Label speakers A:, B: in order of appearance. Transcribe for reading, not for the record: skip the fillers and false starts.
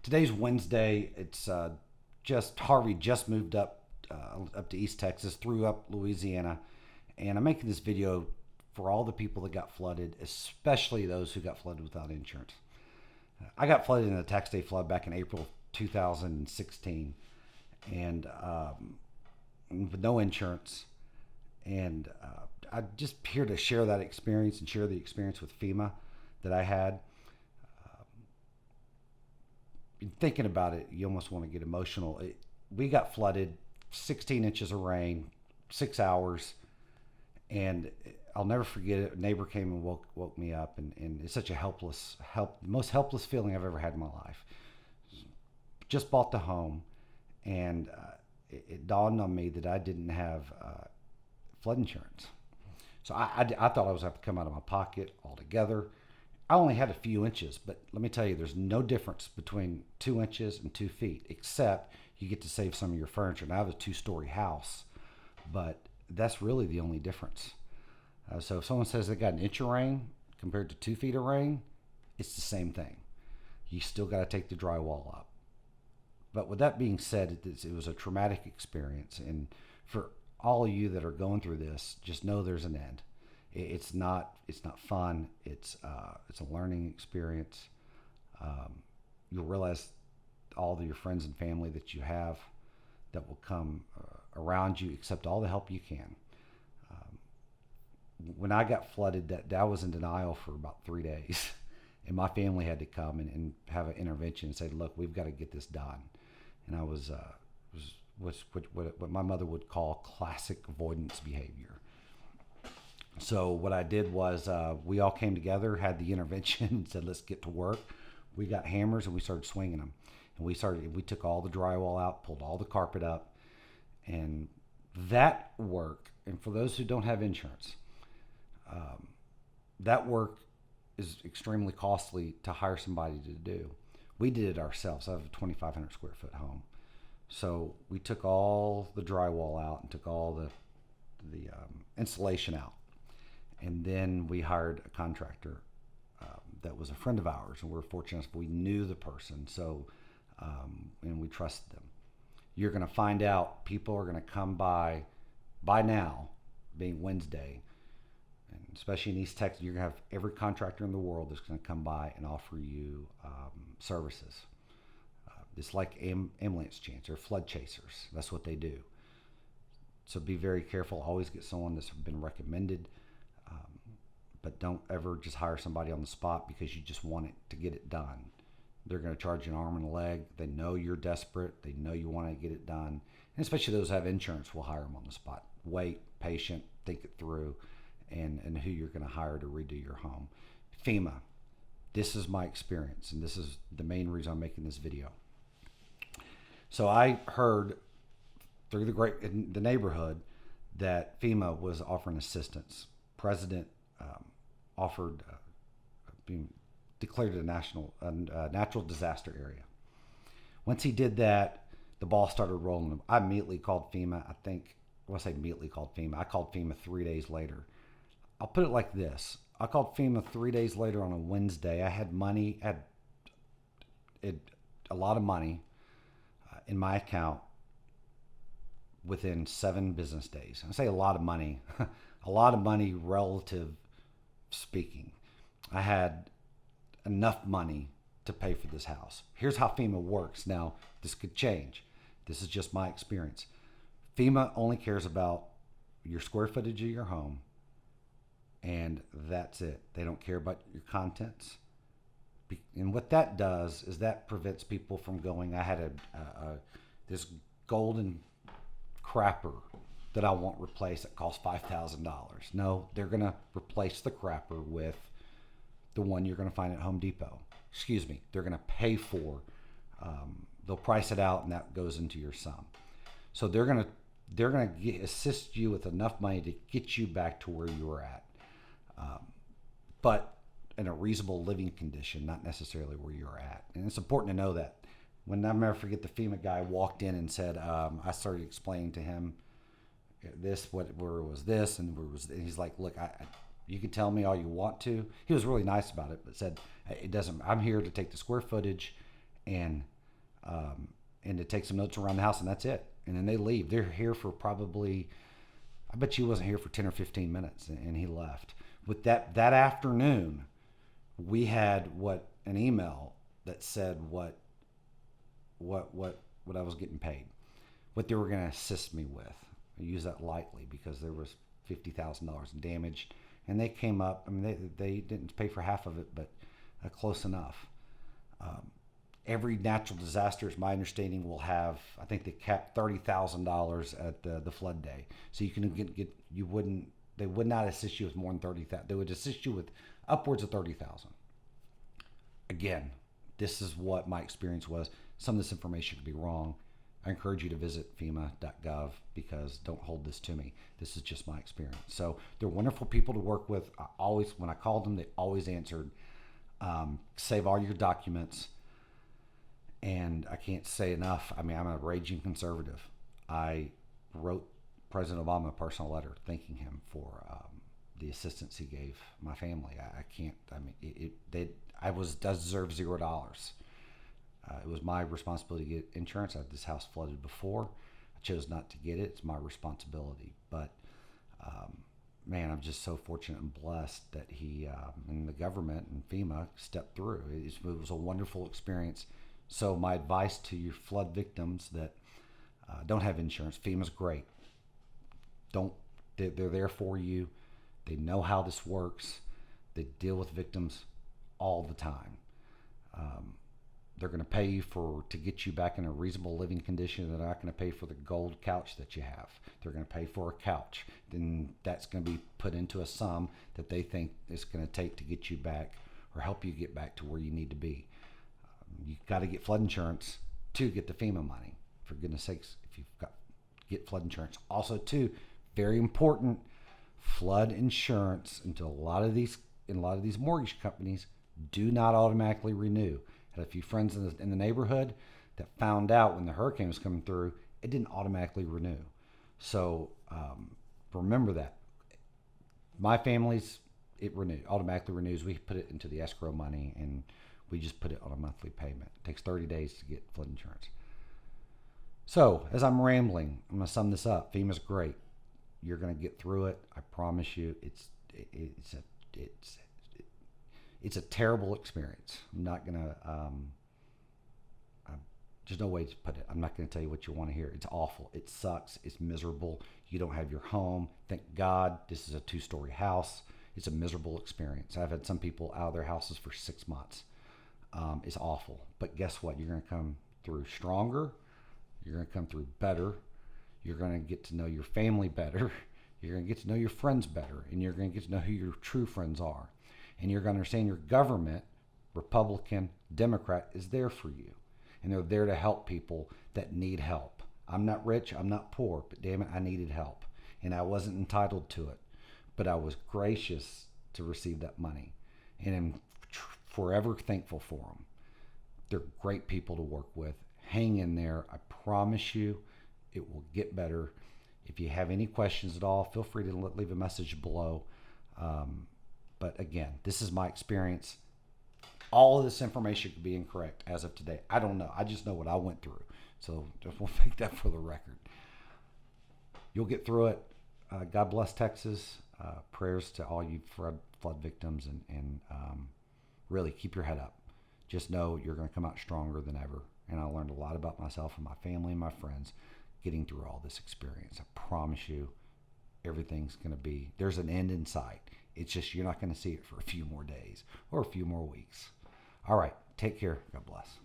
A: Today's Wednesday. It's just Harvey just moved up to East Texas, through up Louisiana, and I'm making this video for all the people that got flooded, especially those who got flooded without insurance. I got flooded in a tax day flood back in April of 2016, and with no insurance. And I'm just here to share that experience and share the experience with FEMA that I had. Thinking about it, you almost want to get emotional. We got flooded, 16 inches of rain, 6 hours, and I'll never forget it. A neighbor came and woke me up, and it's such a most helpless feeling I've ever had in my life. Just bought the home, and it dawned on me that I didn't have flood insurance. So I thought I was going to have to come out of my pocket altogether. I only had a few inches, but let me tell you, there's no difference between 2 inches and 2 feet, except you get to save some of your furniture. Now I have a two-story house, but that's really the only difference. So if someone says they got an inch of rain compared to 2 feet of rain, it's the same thing. You still got to take the drywall up. But with that being said, it was a traumatic experience, and for all of you that are going through this, just know there's an end. It's not fun. It's a learning experience. You'll realize all of your friends and family that you have that will come around you, accept all the help you can. When I got flooded, that I was in denial for about 3 days, and my family had to come and have an intervention and say, "Look, we've got to get this done." And I was what my mother would call classic avoidance behavior. So what I did was we all came together, had the intervention, and said, "Let's get to work." We got hammers and we started swinging them, and we took all the drywall out, pulled all the carpet up, and that work. And for those who don't have insurance, that work is extremely costly to hire somebody to do. We did it ourselves. I have a 2,500 square foot home, so we took all the drywall out and took all the insulation out. And then we hired a contractor that was a friend of ours, and we're fortunate we knew the person, so and we trusted them. You're going to find out people are going to come by now, being Wednesday, and especially in East Texas, you're going to have every contractor in the world that's going to come by and offer you services. It's like ambulance chasers or flood chasers. That's what they do. So be very careful. Always get someone that's been recommended. But don't ever just hire somebody on the spot because you just want it to get it done. They're going to charge you an arm and a leg. They know you're desperate. They know you want to get it done. And especially those who have insurance will hire them on the spot. Wait, patient, think it through, and who you're going to hire to redo your home. FEMA, this is my experience, and this is the main reason I'm making this video. So I heard through the neighborhood that FEMA was offering assistance. President offered being declared a natural disaster area. Once he did that, the ball started rolling. I immediately called FEMA. I say immediately called FEMA. I called FEMA 3 days later. I'll put it like this. I called FEMA 3 days later on a Wednesday. I had a lot of money in my account within 7 business days. I say a lot of money, a lot of money relative speaking. I had enough money to pay for this house. Here's how FEMA works. Now, this could change. This is just my experience. FEMA only cares about your square footage of your home, and that's it. They don't care about your contents. And what that does is that prevents people from going, I had this golden crapper that I want replaced that costs $5,000. No, they're going to replace the crapper with the one you're going to find at Home Depot. Excuse me, they're going to pay for, they'll price it out, and that goes into your sum. So they're going to assist you with enough money to get you back to where you were at, but in a reasonable living condition, not necessarily where you're at. And it's important to know that. When I'll never forget, the FEMA guy walked in and said, I started explaining to him this, where was this, and where was, and he's like, "Look, you can tell me all you want to." He was really nice about it, but said, "It doesn't. I'm here to take the square footage and and to take some notes around the house, and that's it. And then they leave. They're here for probably, I bet you wasn't here for 10 or 15 minutes, and he left. With that afternoon, we had an email that said what I was getting paid, what they were going to assist me with. I use that lightly because there was $50,000 in damage, and they came up. I mean, they didn't pay for half of it, but close enough. Every natural disaster, it's my understanding, will have, I think they capped $30,000 at the flood day. So you can they would not assist you with more than 30,000. They would assist you with upwards of 30,000. Again, this is what my experience was. Some of this information could be wrong. I encourage you to visit FEMA.gov because don't hold this to me. This is just my experience. So they're wonderful people to work with. When I called them, they always answered. Save all your documents. And I can't say enough. I mean, I'm a raging conservative. I wrote President Obama a personal letter thanking him for the assistance he gave my family. I can't. I mean, I deserve $0. It was my responsibility to get insurance. I had this house flooded before. I chose not to get it. It's my responsibility. But man, I'm just so fortunate and blessed that he and the government and FEMA stepped through. It was a wonderful experience. So my advice to your flood victims that don't have insurance, FEMA's great. They're there for you. They know how this works. They deal with victims all the time. They're going to pay you to get you back in a reasonable living condition. They're not going to pay for the gold couch that you have. They're going to pay for a couch. Then that's going to be put into a sum that they think it's going to take to get you back or help you get back to where you need to be. You got to get flood insurance to get the FEMA money. For goodness sakes, if you've got get flood insurance. Also, too, very important, flood insurance. In a lot of these mortgage companies, do not automatically renew. I had a few friends in the neighborhood that found out when the hurricane was coming through, it didn't automatically renew. So remember that. My family's, it automatically renews. We put it into the escrow money and we just put it on a monthly payment. It takes 30 days to get flood insurance. So, as I'm rambling, I'm going to sum this up. FEMA's great. You're going to get through it. I promise you. It's a terrible experience. I'm not going to. There's no way to put it. I'm not going to tell you what you want to hear. It's awful. It sucks. It's miserable. You don't have your home. Thank God this is a 2-story house. It's a miserable experience. I've had some people out of their houses for 6 months. It's awful. But guess what? You're going to come through stronger. You're going to come through better. You're going to get to know your family better. You're going to get to know your friends better. And you're going to get to know who your true friends are. And you're going to understand your government, Republican, Democrat, is there for you. And they're there to help people that need help. I'm not rich. I'm not poor. But damn it, I needed help. And I wasn't entitled to it. But I was gracious to receive that money. And I'm forever thankful for them. They're great people to work with. Hang in there. I promise you it will get better. If you have any questions at all, feel free to leave a message below. But again, this is my experience. All of this information could be incorrect as of today. I don't know. I just know what I went through. So just we'll make that for the record. You'll get through it. God bless Texas. Prayers to all you flood victims and really keep your head up. Just know you're going to come out stronger than ever. And I learned a lot about myself and my family and my friends getting through all this experience. I promise you, everything's going to be, there's an end in sight. It's just you're not going to see it for a few more days or a few more weeks. All right. Take care. God bless.